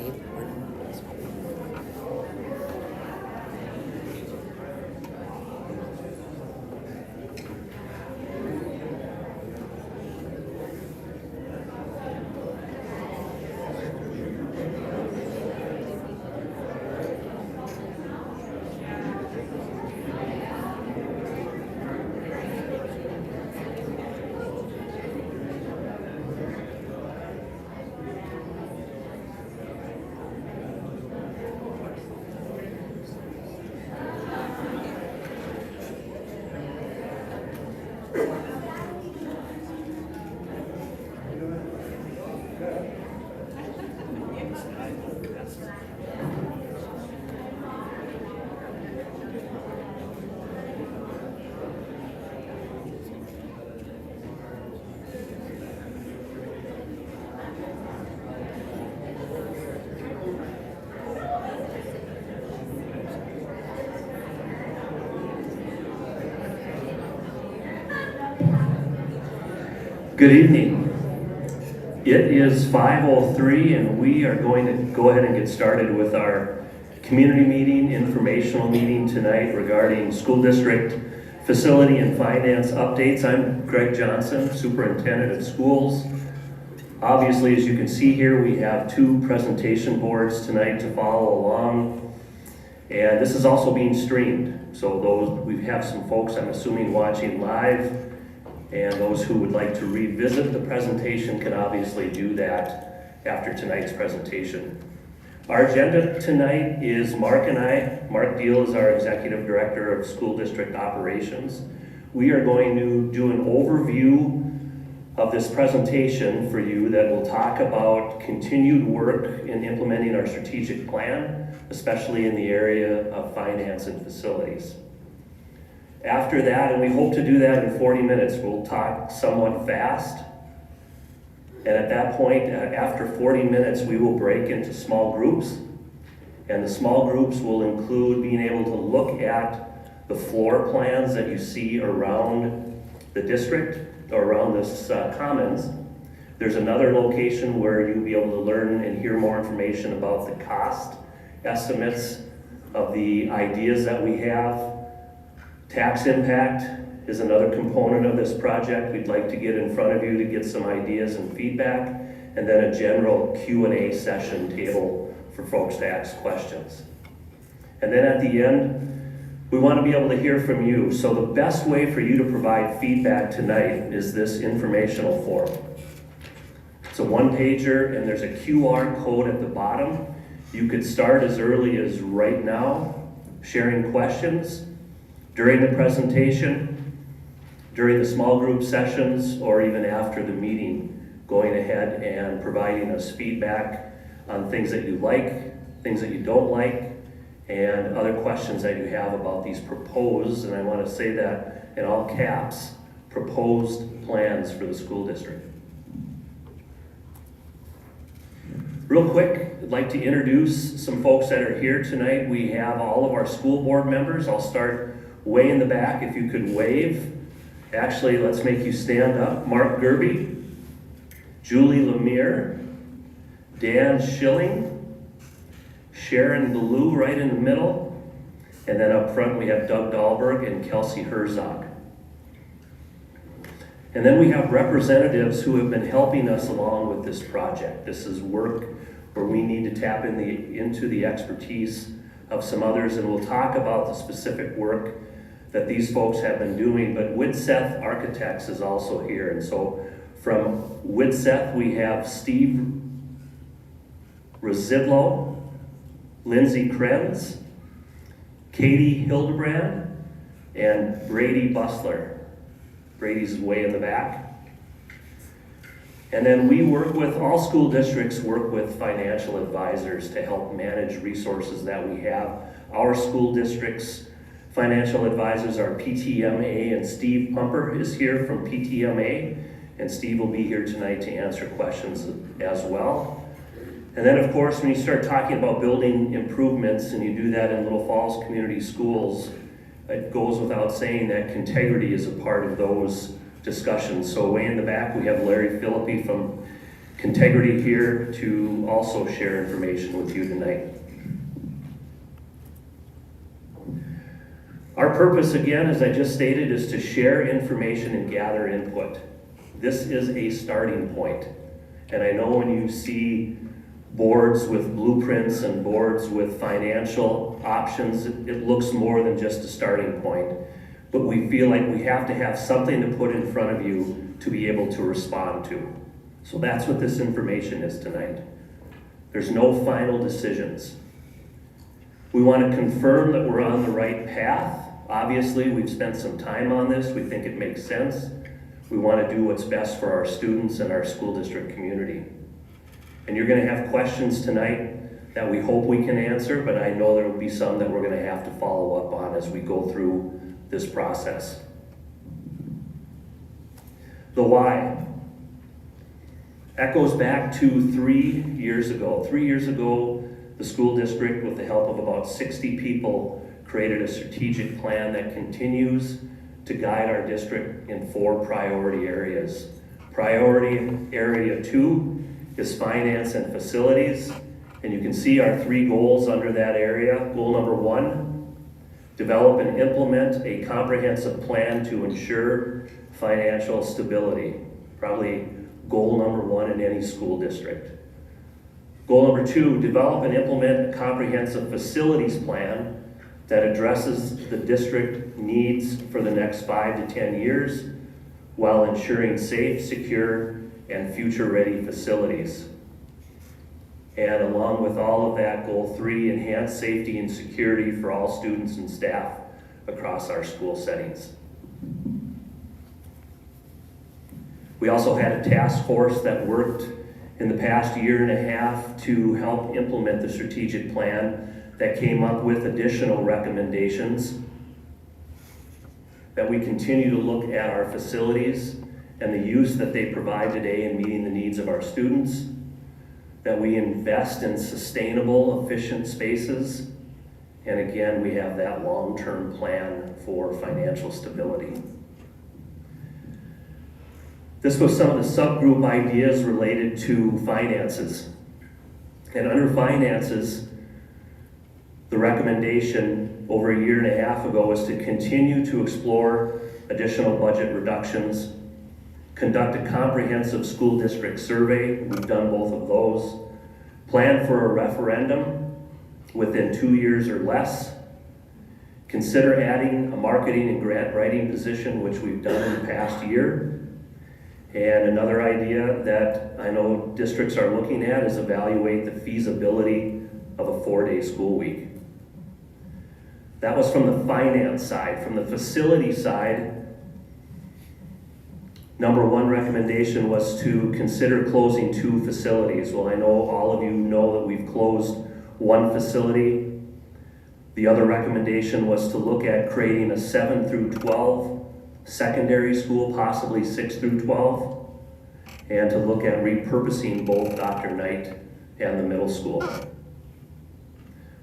live or Good evening. It is 5:03 and we are going to go ahead and get started with our community meeting, informational meeting tonight regarding school district facility and finance updates. I'm Greg Johnson, Superintendent of Schools. Obviously, as you can see here, we have two presentation boards tonight to follow along. And this is also being streamed. So we have some folks, I'm assuming, watching live. And those who would like to revisit the presentation can obviously do that after tonight's presentation. Our agenda tonight is Mark and I. Mark Deal is our Executive Director of School District Operations. We are going to do an overview of this presentation for you that will talk about continued work in implementing our strategic plan, especially in the area of finance and facilities. After that, and we hope to do that in 40 minutes, we'll talk somewhat fast. And at that point, after 40 minutes, we will break into small groups. And the small groups will include being able to look at the floor plans that you see around the district or around this commons. There's another location where you'll be able to learn and hear more information about the cost estimates of the ideas that we have. Tax impact is another component of this project. We'd like to get in front of you to get some ideas and feedback, and then a general Q&A session table for folks to ask questions. And then at the end, we want to be able to hear from you. So the best way for you to provide feedback tonight is this informational form. It's a one-pager, and there's a QR code at the bottom. You could start as early as right now, sharing questions, during the presentation, during the small group sessions, or even after the meeting, going ahead and providing us feedback on things that you like, things that you don't like, and other questions that you have about these proposed, and I want to say that in all caps, proposed plans for the school district. Real quick, I'd like to introduce some folks that are here tonight. We have all of our school board members. I'll start way in the back, if you could wave. Actually, let's make you stand up. Mark Gerby, Julie Lemire, Dan Schilling, Sharon Ballou right in the middle, and then up front we have Doug Dahlberg and Kelsey Herzog. And then we have representatives who have been helping us along with this project. This is work where we need to tap into the expertise of some others, and we'll talk about the specific work that these folks have been doing, but Widseth Architects is also here. And so from Widseth, we have Steve Rosidlo, Lindsay Krenz, Katie Hildebrand, and Brady Bustler. Brady's way in the back. And then we work with, all school districts work with financial advisors to help manage resources that we have. Our school district's financial advisors are PTMA, and Steve Pumper is here from PTMA, and Steve will be here tonight to answer questions as well. And then of course, when you start talking about building improvements and you do that in Little Falls Community Schools, it goes without saying that Contegrity is a part of those discussions. So way in the back, we have Larry Philippi from Integrity here to also share information with you tonight. Our purpose, again, as I just stated, is to share information and gather input. This is a starting point. And I know when you see boards with blueprints and boards with financial options, it looks more than just a starting point. But we feel like we have to have something to put in front of you to be able to respond to. So that's what this information is tonight. There's no final decisions. We want to confirm that we're on the right path. Obviously, we've spent some time on this. We think it makes sense. We want to do what's best for our students and our school district community. And you're going to have questions tonight that we hope we can answer, but I know there will be some that we're going to have to follow up on as we go through this process. The why echoes back to 3 years ago. 3 years ago, the school district, with the help of about 60 people, created a strategic plan that continues to guide our district in 4 priority areas. Priority area 2 is finance and facilities, and you can see our 3 goals under that area. Goal number 1, develop and implement a comprehensive plan to ensure financial stability. Probably goal number 1 in any school district. Goal number 2, develop and implement a comprehensive facilities plan that addresses the district needs for the next 5 to 10 years while ensuring safe, secure, and future-ready facilities. And along with all of that, goal 3, enhance safety and security for all students and staff across our school settings. We also had a task force that worked in the past year and a half to help implement the strategic plan that came up with additional recommendations, that we continue to look at our facilities and the use that they provide today in meeting the needs of our students, that we invest in sustainable, efficient spaces, and again, we have that long-term plan for financial stability. This was some of the subgroup ideas related to finances. And under finances, the recommendation over a year and a half ago was to continue to explore additional budget reductions, conduct a comprehensive school district survey, we've done both of those, plan for a referendum within 2 years or less, consider adding a marketing and grant writing position, which we've done in the past year. And another idea that I know districts are looking at is evaluate the feasibility of a 4-day school week. That was from the finance side. From the facility side, number 1 recommendation was to consider closing 2 facilities. Well, I know all of you know that we've closed 1 facility. The other recommendation was to look at creating a 7 through 12 secondary school, possibly 6 through 12, and to look at repurposing both Dr. Knight and the middle school.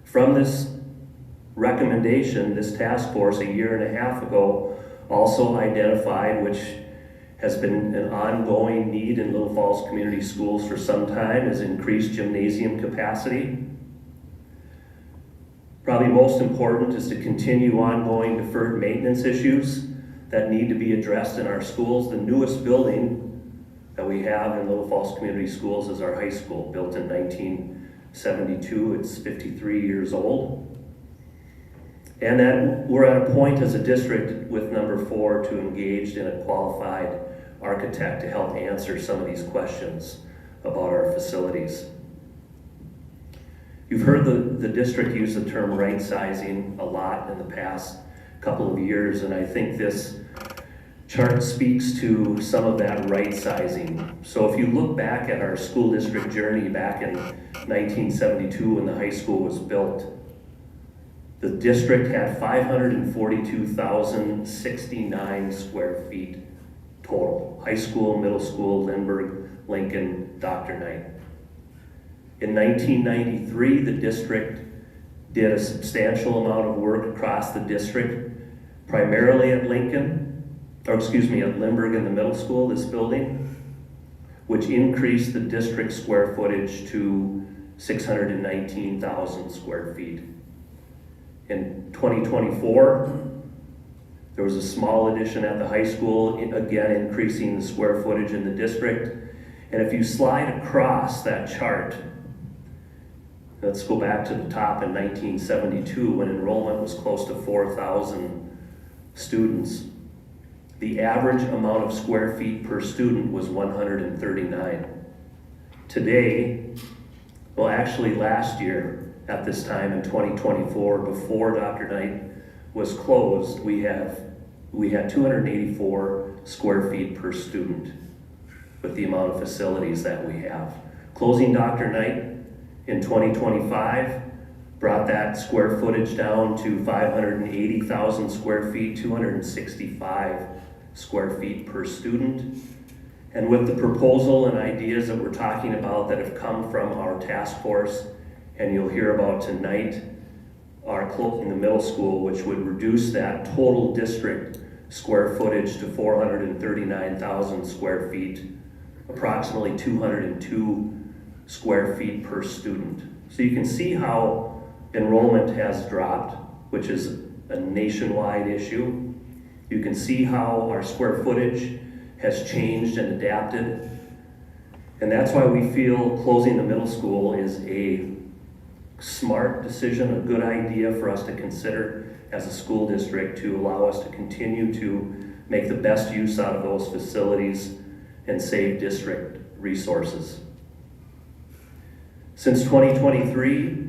From this recommendation, this task force a year and a half ago also identified, which has been an ongoing need in Little Falls Community Schools for some time, is increased gymnasium capacity. Probably most important is to continue ongoing deferred maintenance issues that need to be addressed in our schools. The newest building that we have in Little Falls Community Schools is our high school, built in 1972. It's 53 years old. And then we're at a point as a district with number 4 to engage in a qualified architect to help answer some of these questions about our facilities. You've heard the district use the term rightsizing a lot in the past couple of years, and I think this chart speaks to some of that rightsizing. So if you look back at our school district journey back in 1972 when the high school was built, the district had 542,069 square feet total. High school, middle school, Lindbergh, Lincoln, Dr. Knight. In 1993, the district did a substantial amount of work across the district, primarily at Lindbergh in the middle school, this building. which increased the district square footage to 619,000 square feet. In 2024, there was a small addition at the high school, again increasing the square footage in the district. And if you slide across that chart, let's go back to the top in 1972 when enrollment was close to 4,000 students. The average amount of square feet per student was 139. Today, well actually last year at this time in 2024, before Dr. Knight was closed, we had 284 square feet per student with the amount of facilities that we have. Closing Dr. Knight in 2025 brought that square footage down to 580,000 square feet, 265 square feet per student. And with the proposal and ideas that we're talking about that have come from our task force, and you'll hear about tonight, our closing the middle school, which would reduce that total district square footage to 439,000 square feet, approximately 202 square feet per student. So you can see how enrollment has dropped, which is a nationwide issue. You can see how our square footage has changed and adapted. And that's why we feel closing the middle school is a smart decision, a good idea for us to consider as a school district to allow us to continue to make the best use out of those facilities and save district resources. Since 2023,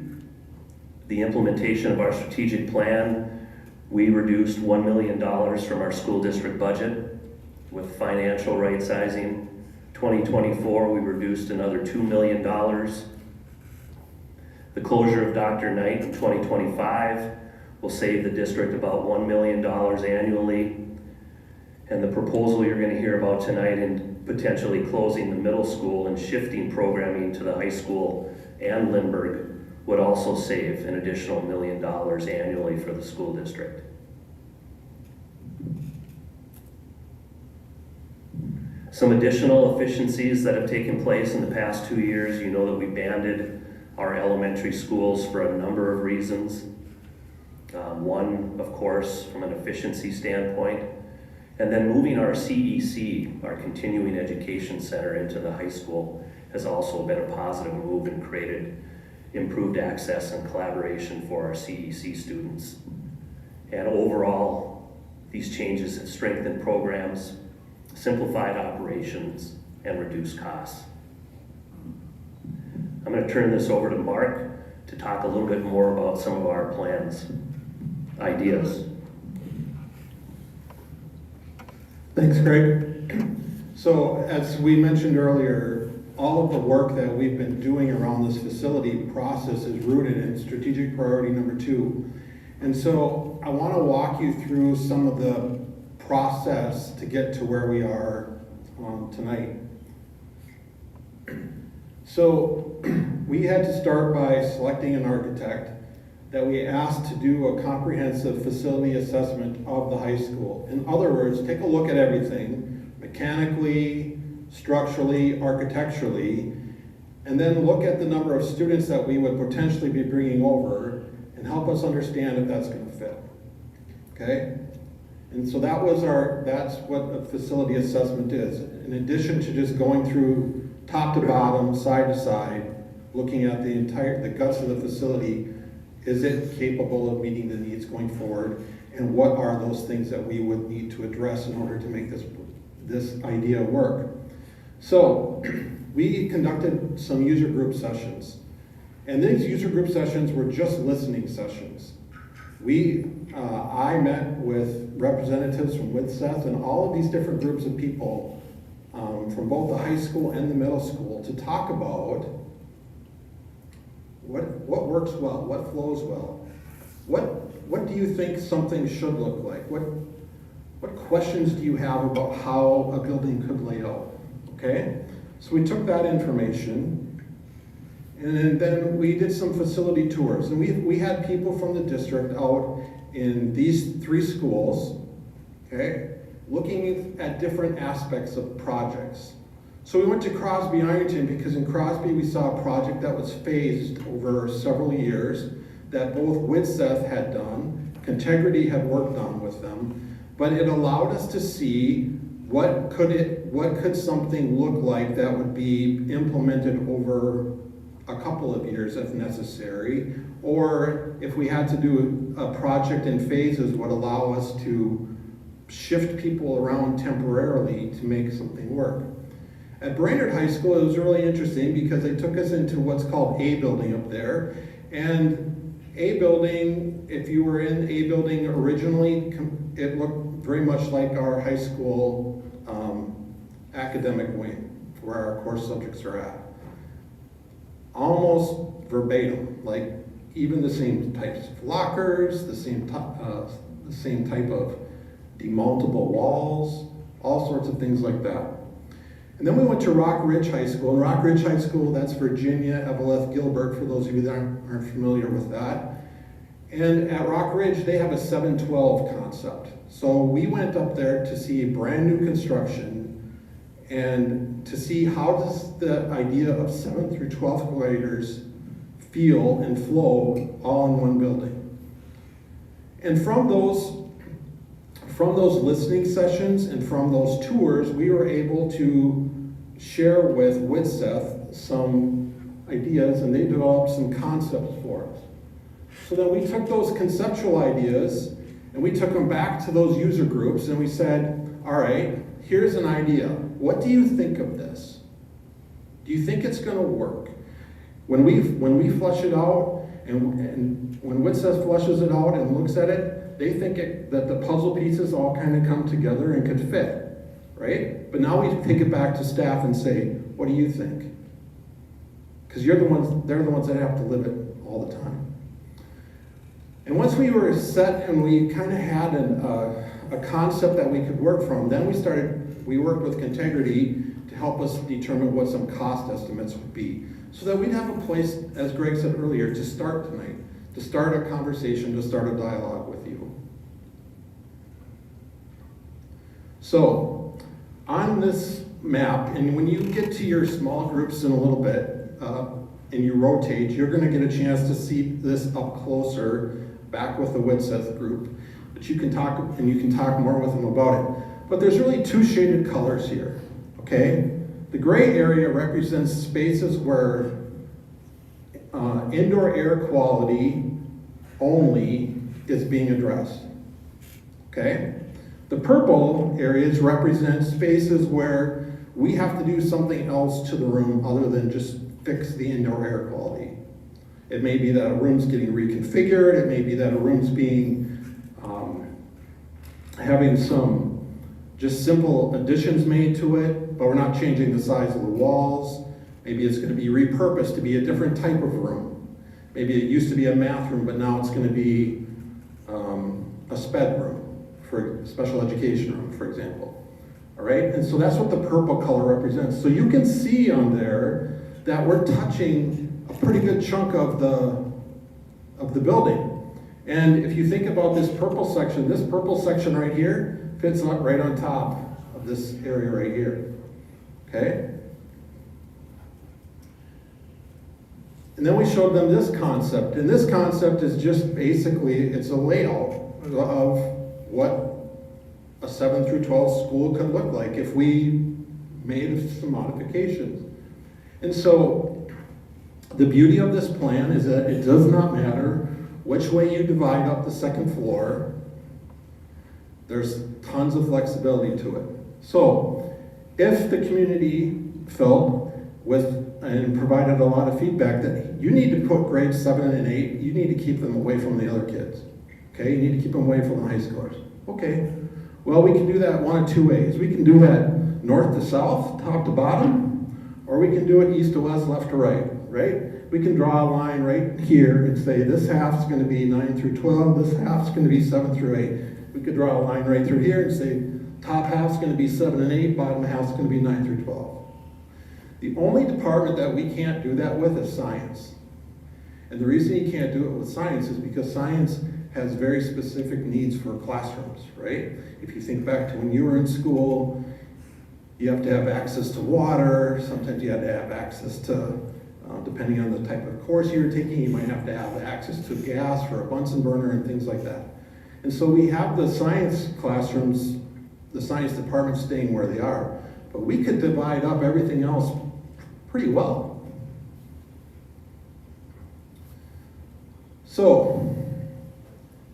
the implementation of our strategic plan, we reduced $1 million from our school district budget with financial rightsizing. 2024, we reduced another $2 million. The closure of Dr. Knight in 2025 will save the district about $1 million annually. And the proposal you're going to hear about tonight in potentially closing the middle school and shifting programming to the high school and Lindbergh would also save an additional $1 million annually for the school district. Some additional efficiencies that have taken place in the past 2 years, you know that we banded our elementary schools for a number of reasons. One, of course, from an efficiency standpoint, and then moving our CEC, our Continuing Education Center, into the high school has also been a positive move and created improved access and collaboration for our CEC students. And overall, these changes have strengthened programs, simplified operations, and reduced costs. I'm going to turn this over to Mark to talk a little bit more about some of our plans, ideas. Thanks, Greg. So as we mentioned earlier, all of the work that we've been doing around this facility process is rooted in strategic priority number 2. And so I want to walk you through some of the process to get to where we are tonight. So we had to start by selecting an architect that we asked to do a comprehensive facility assessment of the high school. In other words, take a look at everything, mechanically, structurally, architecturally, and then look at the number of students that we would potentially be bringing over and help us understand if that's going to fit. Okay? And so that's what a facility assessment is. In addition to just going through top to bottom, side to side, looking at the guts of the facility, is it capable of meeting the needs going forward? And what are those things that we would need to address in order to make this idea work? So we conducted some user group sessions. And these user group sessions were just listening sessions. I met with representatives from WithSeth and all of these different groups of people from both the high school and the middle school to talk about what works well, what flows well, what do you think something should look like? What questions do you have about how a building could lay out? Okay, so we took that information and then we did some facility tours, and we had people from the district out in these 3 schools, okay, looking at different aspects of projects. So we went to Crosby Ironton because in Crosby we saw a project that was phased over several years that both Widseth had done, Contegrity had worked on with them, but it allowed us to see what could something look like that would be implemented over a couple of years if necessary, or if we had to do a project in phases would allow us to shift people around temporarily to make something work. At Brainerd High School, it was really interesting because they took us into what's called A building up there. And A building, if you were in A building originally, it looked very much like our high school academic wing, where our core subjects are at. Almost verbatim, like even the same types of lockers, the same type of demountable walls, all sorts of things like that. And then we went to Rock Ridge High School. And Rock Ridge High School, that's Virginia, Eveleth, Gilbert, for those of you that aren't familiar with that. And at Rock Ridge, they have a 7-12 concept. So we went up there to see brand new construction and to see how does the idea of 7th through 12th graders feel and flow all in one building. And from those listening sessions and from those tours, we were able to share with Widseth some ideas, and they developed some concepts for us. So then we took those conceptual ideas and we took them back to those user groups and we said, all right, here's an idea. What do you think of this? Do you think it's going to work? When we flesh it out, and when Widseth fleshes it out and looks at it, they think that the puzzle pieces all kind of come together and could fit, right? But now we take it back to staff and say, what do you think? Because they're the ones that have to live it all the time. And once we were set and we kind of had a concept that we could work from, then we worked with Contegrity to help us determine what some cost estimates would be, so that we'd have a place, as Greg said earlier, to start tonight, to start a conversation, to start a dialogue with you. So, on this map, and when you get to your small groups in a little bit, and you rotate, you're going to get a chance to see this up closer, back with the Widseth group. But you can talk more with them about it. But there's really two shaded colors here, okay? The gray area represents spaces where indoor air quality only is being addressed, okay? The purple areas represent spaces where we have to do something else to the room other than just fix the indoor air quality. It may be that a room's getting reconfigured, it may be that a room's being, having some just simple additions made to it, but we're not changing the size of the walls. Maybe it's going to be repurposed to be a different type of room. Maybe it used to be a math room, but now it's going to be a SPED room, for special education room, for example. All right, and so that's what the purple color represents. So you can see on there that we're touching a pretty good chunk of the building. And if you think about this purple section right here fits right on top of this area right here, okay? And then we showed them this concept, and this concept is just basically, it's a layout of what a 7 through 12 school could look like if we made some modifications. And so the beauty of this plan is that it does not matter which way you divide up the second floor. There's tons of flexibility to it. So if the community felt and provided a lot of feedback that you need to put grades 7 and 8, you need to keep them away from the other kids. Okay, you need to keep them away from the high schoolers. Okay, well, we can do that one of two ways. We can do that north to south, top to bottom, or we can do it east to west, left to right, right? We can draw a line right here and say this half's going to be 9 through 12, this half's going to be 7 through 8. We could draw a line right through here and say top half's going to be 7 and 8, bottom half's going to be 9 through 12. The only department that we can't do that with is science. And the reason you can't do it with science is because science has very specific needs for classrooms, right? If you think back to when you were in school, You have to have access to water. Sometimes you have to have access to, depending on the type of course you're taking, you might have to have access to gas for a Bunsen burner and things like that. And so we have the science classrooms, the science departments staying where they are, but we could divide up everything else pretty well. So,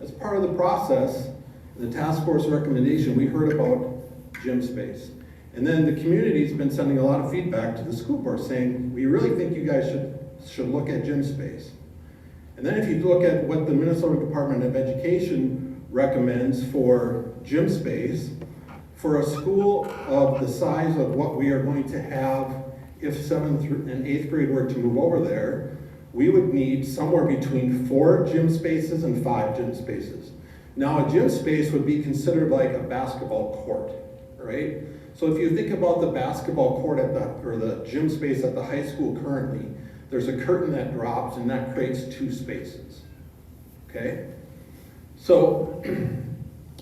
as part of the process, the task force recommendation, we heard about gym space. And then the community's been sending a lot of feedback to the school board saying, we really think you guys should look at gym space. And then if you look at what the Minnesota Department of Education recommends for gym space, for a school of the size of what we are going to have if 7th and 8th grade were to move over there, we would need somewhere between 4 gym spaces and 5 gym spaces. Now a gym space would be considered like a basketball court, right? So if you think about the basketball court or the gym space at the high school currently, there's a curtain that drops and that creates 2 spaces, okay? So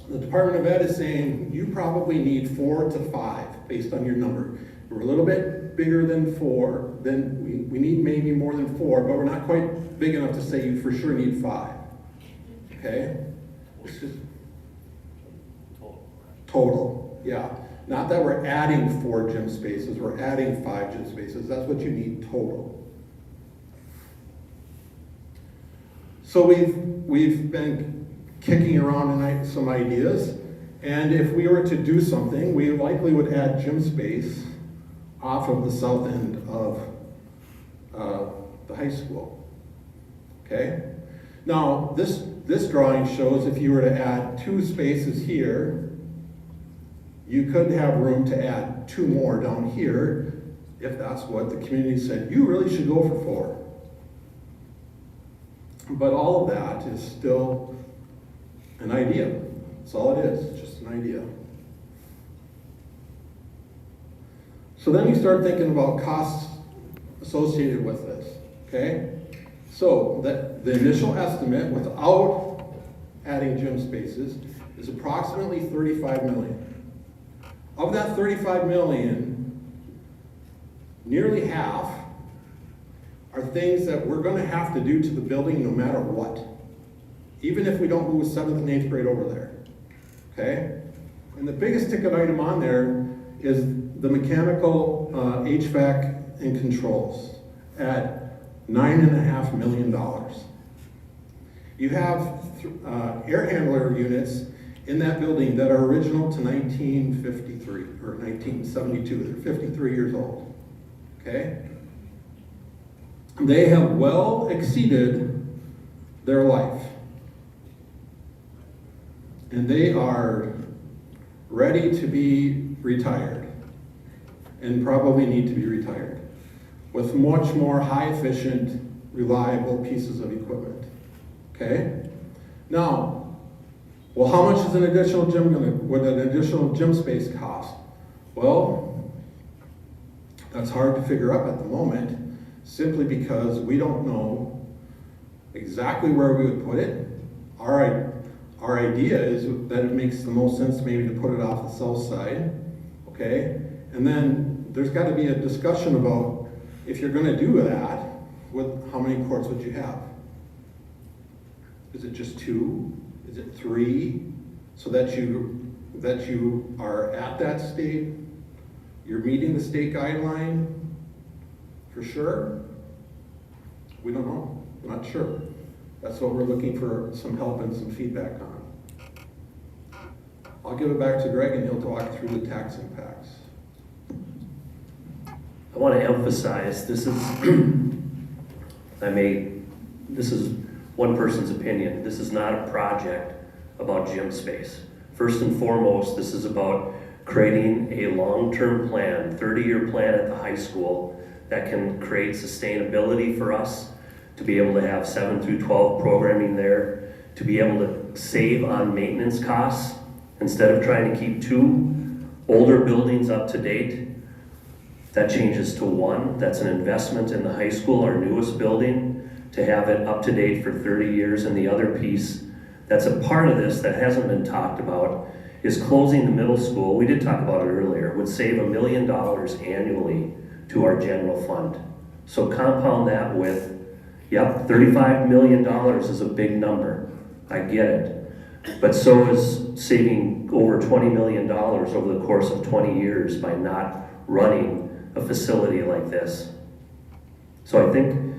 the Department of Ed is saying you probably need 4 to 5 based on your number. We're a little bit bigger than 4, then we need maybe more than 4, but we're not quite big enough to say you for sure need 5, okay? It's just total, yeah. Not that we're adding 4 gym spaces, we're adding 5 gym spaces. That's what you need total. So we've been kicking around tonight some ideas, and if we were to do something, we likely would add gym space off of the south end of the high school. Okay? Now, this drawing shows if you were to add 2 spaces here, you could have room to add 2 more down here if that's what the community said. You really should go for 4. But all of that is still an idea. That's all it is, just an idea. So then you start thinking about costs associated with this, okay? So the initial estimate without adding gym spaces is approximately $35 million. Of that $35 million, nearly half are things that we're going to have to do to the building no matter what, even if we don't move 7th and 8th grade over there, okay? And the biggest ticket item on there is the mechanical HVAC and controls at $9.5 million. You have air handler units in that building that are original to 1953 or 1972. They're 53 years old, okay? They have well exceeded their life. And they are ready to be retired and probably need to be retired with much more high efficient, reliable pieces of equipment, okay? Now, well, how much is an additional would an additional gym space cost? Well, that's hard to figure up at the moment, simply because we don't know exactly where we would put it. Our idea is that it makes the most sense maybe to put it off the south side, okay? And then there's got to be a discussion about if you're going to do that, with how many courts would you have? Is it just 2? Is it 3? So that you are at that state, you're meeting the state guideline for sure? We don't know. We're not sure. That's what we're looking for some help and some feedback on. I'll give it back to Greg and he'll talk through the tax impacts. I want to emphasize this is this is one person's opinion. This is not a project about gym space. First and foremost, this is about creating a long-term plan, 30-year plan at the high school that can create sustainability for us to be able to have 7 through 12 programming there, to be able to save on maintenance costs instead of trying to keep 2 older buildings up to date. That changes to 1. That's an investment in the high school, our newest building, to have it up to date for 30 years. And the other piece that's a part of this that hasn't been talked about is closing the middle school, we did talk about it earlier, would save $1 million annually to our general fund. So compound that with, yep, $35 million is a big number. I get it. But so is saving over $20 million over the course of 20 years by not running a facility like this. So I think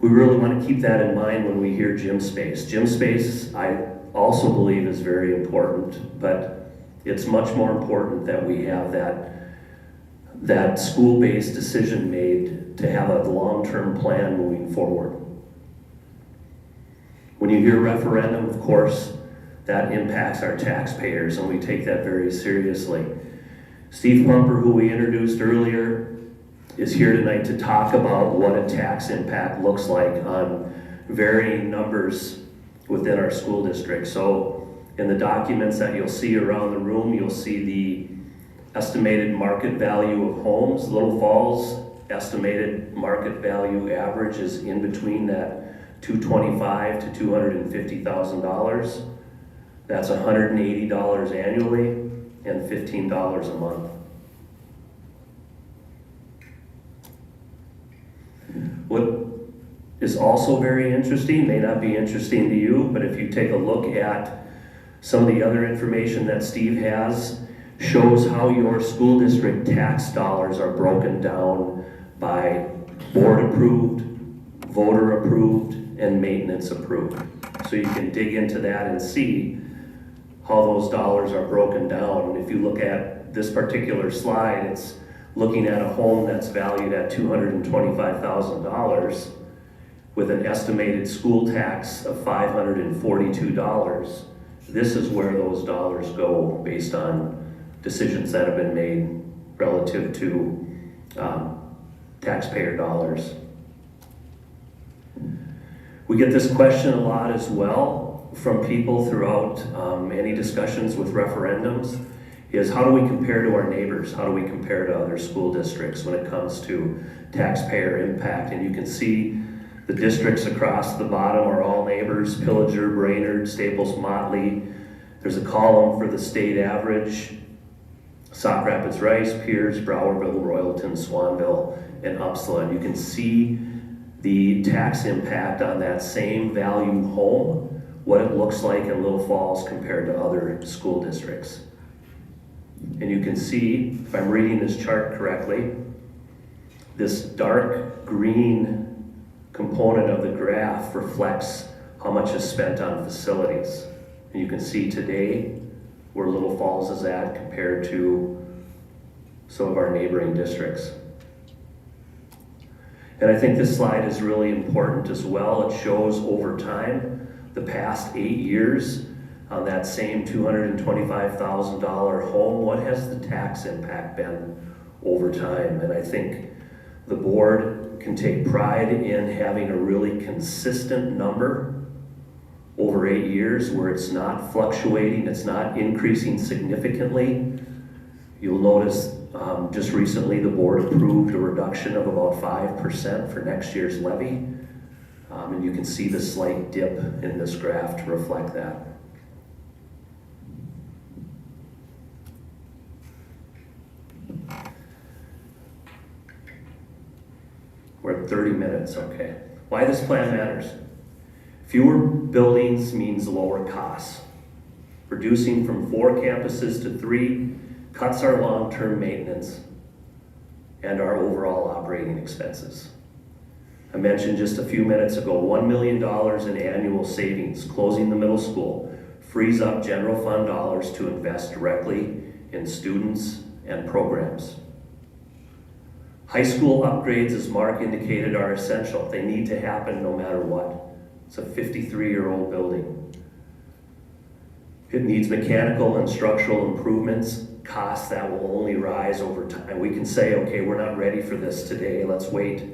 we really want to keep that in mind when we hear gym space. Gym space, I also believe, is very important, but it's much more important that we have that school-based decision made to have a long-term plan moving forward. When you hear referendum, of course, that impacts our taxpayers, and we take that very seriously. Steve Pumper, who we introduced earlier, is here tonight to talk about what a tax impact looks like on varying numbers within our school district. So in the documents that you'll see around the room, you'll see the estimated market value of homes. Little Falls estimated market value average is in between that $225,000 to $250,000. That's $180 annually and $15 a month. What is also very interesting, may not be interesting to you, but if you take a look at some of the other information that Steve has, shows how your school district tax dollars are broken down by board approved, voter approved, and maintenance approved. So you can dig into that and see how those dollars are broken down. If you look at this particular slide, it's looking at a home that's valued at $225,000 with an estimated school tax of $542. This is where those dollars go based on decisions that have been made relative to taxpayer dollars. We get this question a lot as well from people throughout any discussions with referendums, is how do we compare to our neighbors? How do we compare to other school districts when it comes to taxpayer impact? And you can see the districts across the bottom are all neighbors: Pillager, Brainerd, Staples, Motley. There's a column for the state average: Sauk Rapids, Rice, Pierce, Browerville, Royalton, Swanville, and Upsala. And you can see the tax impact on that same value home, what it looks like in Little Falls compared to other school districts. And you can see, if I'm reading this chart correctly, this dark green component of the graph reflects how much is spent on facilities. And you can see today where Little Falls is at compared to some of our neighboring districts. And I think this slide is really important as well. It shows over time, the past 8 years, on that same $225,000 home, what has the tax impact been over time? And I think the board can take pride in having a really consistent number over 8 years where it's not fluctuating, it's not increasing significantly. You'll notice just recently the board approved a reduction of about 5% for next year's levy. And you can see the slight dip in this graph to reflect that. We're at 30 minutes, okay. Why this plan matters. Fewer buildings means lower costs. Reducing from 4 campuses to 3 cuts our long-term maintenance and our overall operating expenses. I mentioned just a few minutes ago, $1 million in annual savings. Closing the middle school frees up general fund dollars to invest directly in students and programs. High school upgrades, as Mark indicated, are essential. They need to happen no matter what. It's a 53-year-old building. It needs mechanical and structural improvements, costs that will only rise over time. We can say, okay, we're not ready for this today. Let's wait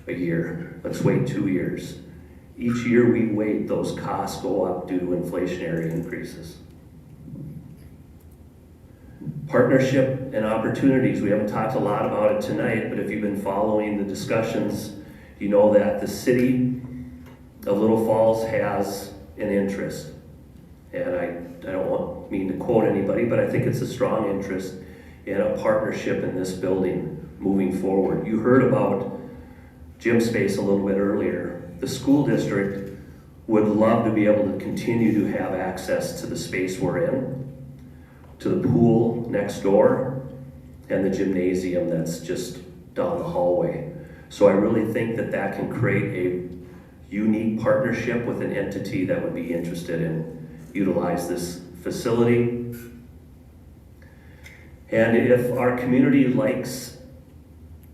a year. Let's wait 2 years. Each year we wait, those costs go up due to inflationary increases. Partnership and opportunities. We haven't talked a lot about it tonight, but if you've been following the discussions, you know that the city of Little Falls has an interest. And I don't mean to quote anybody, but I think it's a strong interest in a partnership in this building moving forward. You heard about gym space a little bit earlier. The school district would love to be able to continue to have access to the space we're in, to the pool next door, and the gymnasium that's just down the hallway. So I really think that that can create a unique partnership with an entity that would be interested in utilize this facility. And if our community likes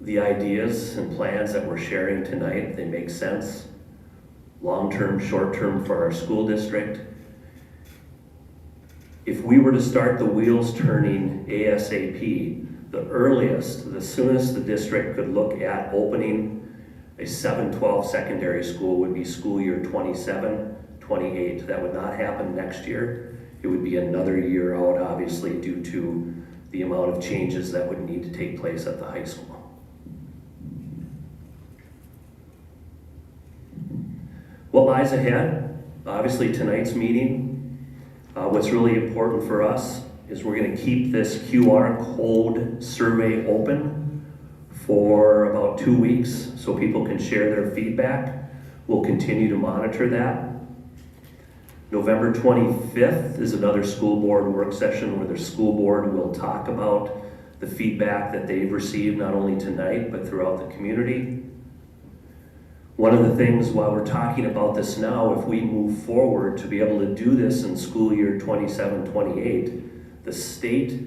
the ideas and plans that we're sharing tonight, they make sense, long-term, short-term for our school district. If we were to start the wheels turning ASAP, the earliest, the soonest the district could look at opening a 7-12 secondary school would be school year 27-28. That would not happen next year. It would be another year out, obviously, due to the amount of changes that would need to take place at the high school. What lies ahead? Obviously, tonight's meeting, what's really important for us is we're going to keep this QR code survey open for about 2 weeks so people can share their feedback. We'll continue to monitor that. November 25th is another school board work session where the school board will talk about the feedback that they've received not only tonight but throughout the community. One of the things while we're talking about this now, if we move forward to be able to do this in school year 27-28, the state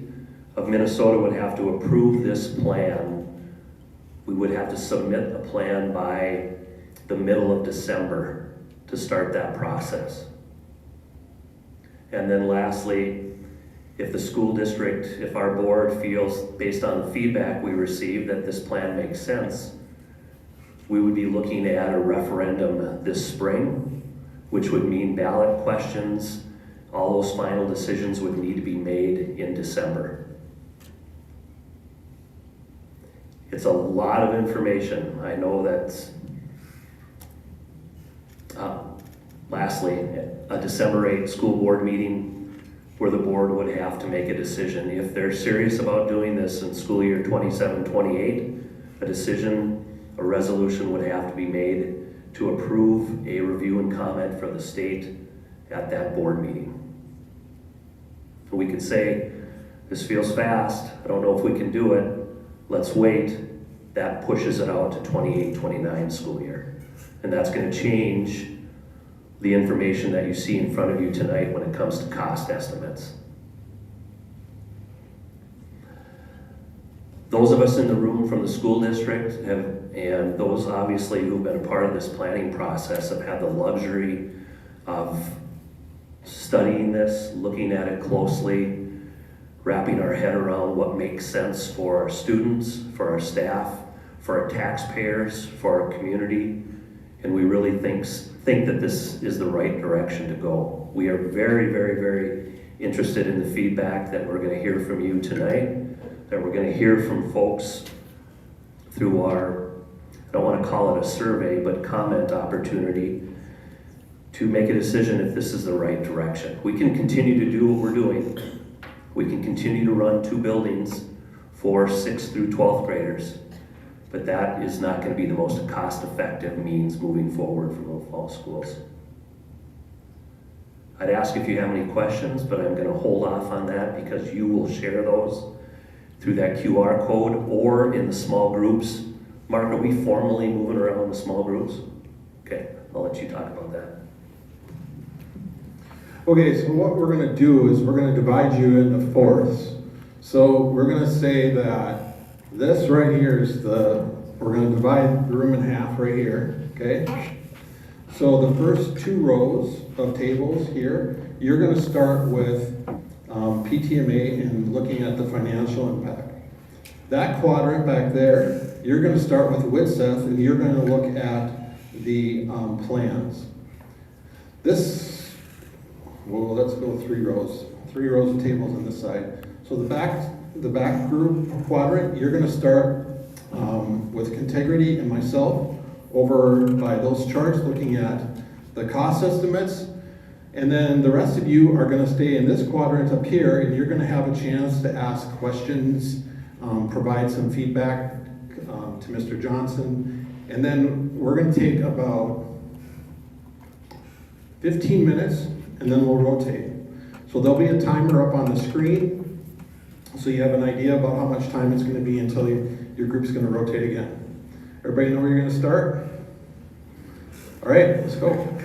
of Minnesota would have to approve this plan. We would have to submit a plan by the middle of December to start that process. And then lastly, if the school district, if our board feels, based on the feedback we received, that this plan makes sense, we would be looking at a referendum this spring, which would mean ballot questions. All those final decisions would need to be made in December. It's a lot of information. I know that's, lastly, a December 8th school board meeting where the board would have to make a decision. If they're serious about doing this in school year 27-28, a decision, a resolution would have to be made to approve a review and comment for the state at that board meeting. We could say, this feels fast, I don't know if we can do it, let's wait. That pushes it out to 28-29 school year. And that's going to change the information that you see in front of you tonight when it comes to cost estimates. Those of us in the room from the school district and those obviously who've been a part of this planning process have had the luxury of studying this, looking at it closely, wrapping our head around what makes sense for our students, for our staff, for our taxpayers, for our community, and we really think that this is the right direction to go. We are very, very, very interested in the feedback that we're going to hear from you tonight, that we're going to hear from folks through our, I don't want to call it a survey, but comment opportunity to make a decision if this is the right direction. We can continue to do what we're doing. We can continue to run 2 buildings for 6th through 12th graders, but that is not going to be the most cost-effective means moving forward for the fall schools. I'd ask if you have any questions, but I'm going to hold off on that because you will share those through that QR code or in the small groups. Mark, are we formally moving around the small groups? Okay, I'll let you talk about that. Okay, so what we're going to do is we're going to divide you into fourths. So we're going to say that this right here is we're going to divide the room in half right here, okay? So the first 2 rows of tables here, you're going to start with PTMA and looking at the financial impact. That quadrant back there, you're going to start with WITSEF and you're going to look at the plans. Well, let's go 3 rows. 3 rows of tables on this side. So the back group quadrant, you're going to start with Contegrity and myself over by those charts looking at the cost estimates And then the rest of you are gonna stay in this quadrant up here, and you're gonna have a chance to ask questions, provide some feedback to Mr. Johnson. And then we're gonna take about 15 minutes, and then we'll rotate. So there'll be a timer up on the screen, so you have an idea about how much time it's gonna be until your group's gonna rotate again. Everybody know where you're gonna start? All right, let's go.